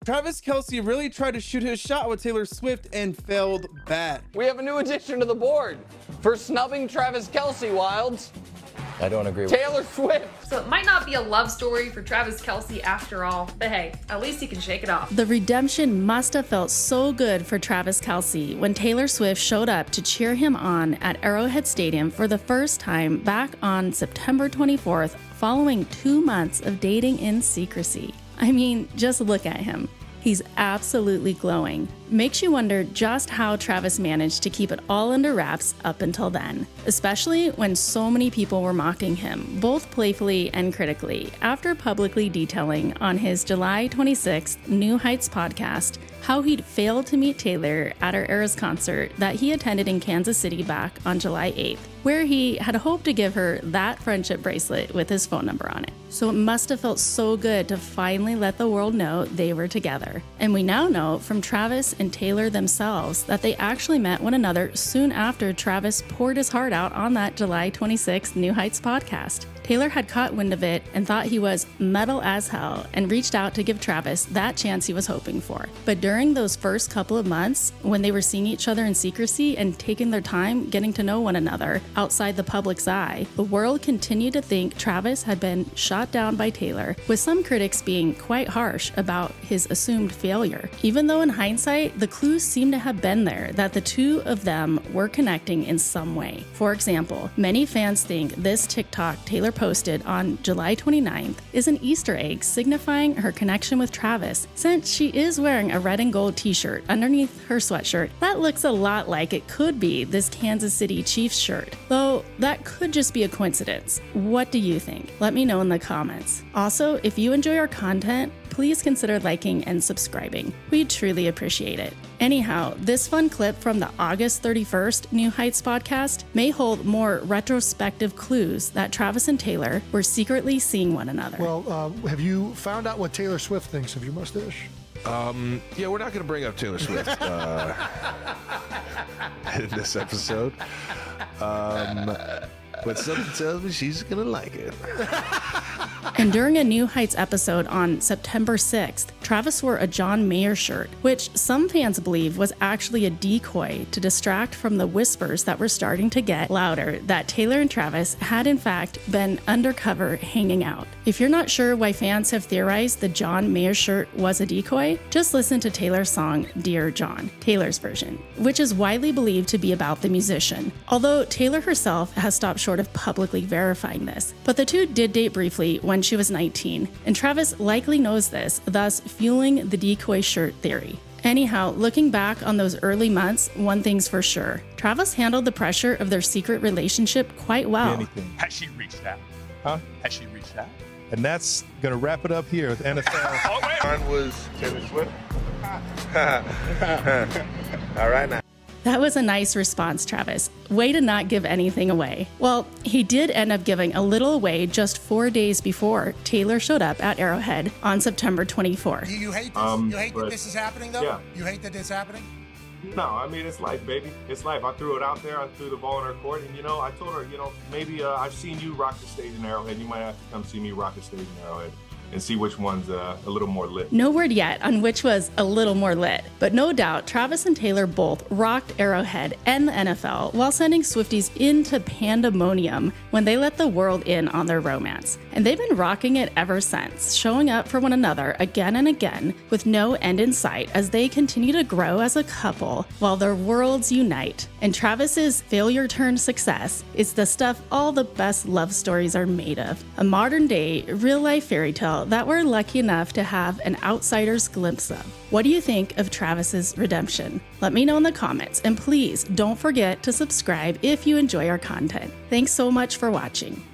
Travis Kelce really tried to shoot his shot with Taylor Swift and failed bad. We have a new addition to the board for snubbing Travis Kelce, Wilds. I don't agree with Taylor Swift. So it might not be a love story for Travis Kelce after all, but hey, at least he can shake it off. The redemption must have felt so good for Travis Kelce when Taylor Swift showed up to cheer him on at Arrowhead Stadium for the first time back on September 24th, following 2 months of dating in secrecy. I mean, just look at him. He's absolutely glowing. Makes you wonder just how Travis managed to keep it all under wraps up until then, especially when so many people were mocking him, both playfully and critically, after publicly detailing on his July 26th New Heights podcast how he'd failed to meet Taylor at her Eras concert that he attended in Kansas City back on July 8th, where he had hoped to give her that friendship bracelet with his phone number on it. So it must have felt so good to finally let the world know they were together. And we now know from Travis and Taylor themselves that they actually met one another soon after Travis poured his heart out on that July 26th New Heights podcast. Taylor had caught wind of it and thought he was metal as hell and reached out to give Travis that chance he was hoping for. But during those first couple of months, when they were seeing each other in secrecy and taking their time getting to know one another outside the public's eye, the world continued to think Travis had been shot down by Taylor, with some critics being quite harsh about his assumed failure. Even though in hindsight, the clues seem to have been there that the two of them were connecting in some way. For example, many fans think this TikTok Taylor posted on July 29th is an Easter egg signifying her connection with Travis, since she is wearing a red and gold t-shirt underneath her sweatshirt that looks a lot like it could be this Kansas City Chiefs shirt, though that could just be a coincidence. What do you think? Let me know in the comments. Also, if you enjoy our content, please consider liking and subscribing. We'd truly appreciate it. Anyhow, this fun clip from the August 31st New Heights podcast may hold more retrospective clues that Travis and Taylor were secretly seeing one another. Well, have you found out what Taylor Swift thinks of your mustache? Yeah, we're not going to bring up Taylor Swift in this episode. But something tells me she's going to like it. And during a New Heights episode on September 6th, Travis wore a John Mayer shirt, which some fans believe was actually a decoy to distract from the whispers that were starting to get louder that Taylor and Travis had in fact been undercover hanging out. If you're not sure why fans have theorized the John Mayer shirt was a decoy, just listen to Taylor's song Dear John, Taylor's version, which is widely believed to be about the musician, although Taylor herself has stopped short of publicly verifying this. But the two did date briefly when she was 19, and Travis likely knows this, thus fueling the decoy shirt theory. Anyhow, looking back on those early months, one thing's for sure. Travis handled the pressure of their secret relationship quite well. Anything. Has she reached out? Huh? Has she reached out? And that's going to wrap it up here with NFL. Oh, wait. Mine was Taylor Swift. All right now. That was a nice response, Travis. Way to not give anything away. Well, he did end up giving a little away just 4 days before Taylor showed up at Arrowhead on September 24th. You hate this? You hate that this is happening, though? Yeah. You hate that this is happening? No, I mean, it's life, baby. It's life. I threw it out there. I threw the ball in her court. And, I told her, maybe I've seen you rock the stage in Arrowhead. You might have to come see me rock the stage in Arrowhead and see which one's a little more lit. No word yet on which was a little more lit, but no doubt Travis and Taylor both rocked Arrowhead and the NFL while sending Swifties into pandemonium when they let the world in on their romance. And they've been rocking it ever since, showing up for one another again and again with no end in sight as they continue to grow as a couple while their worlds unite. And Travis's failure turned success is the stuff all the best love stories are made of. A modern day, real life fairy tale that we're lucky enough to have an outsider's glimpse of. What do you think of Travis's redemption? Let me know in the comments, and please don't forget to subscribe if you enjoy our content. Thanks so much for watching.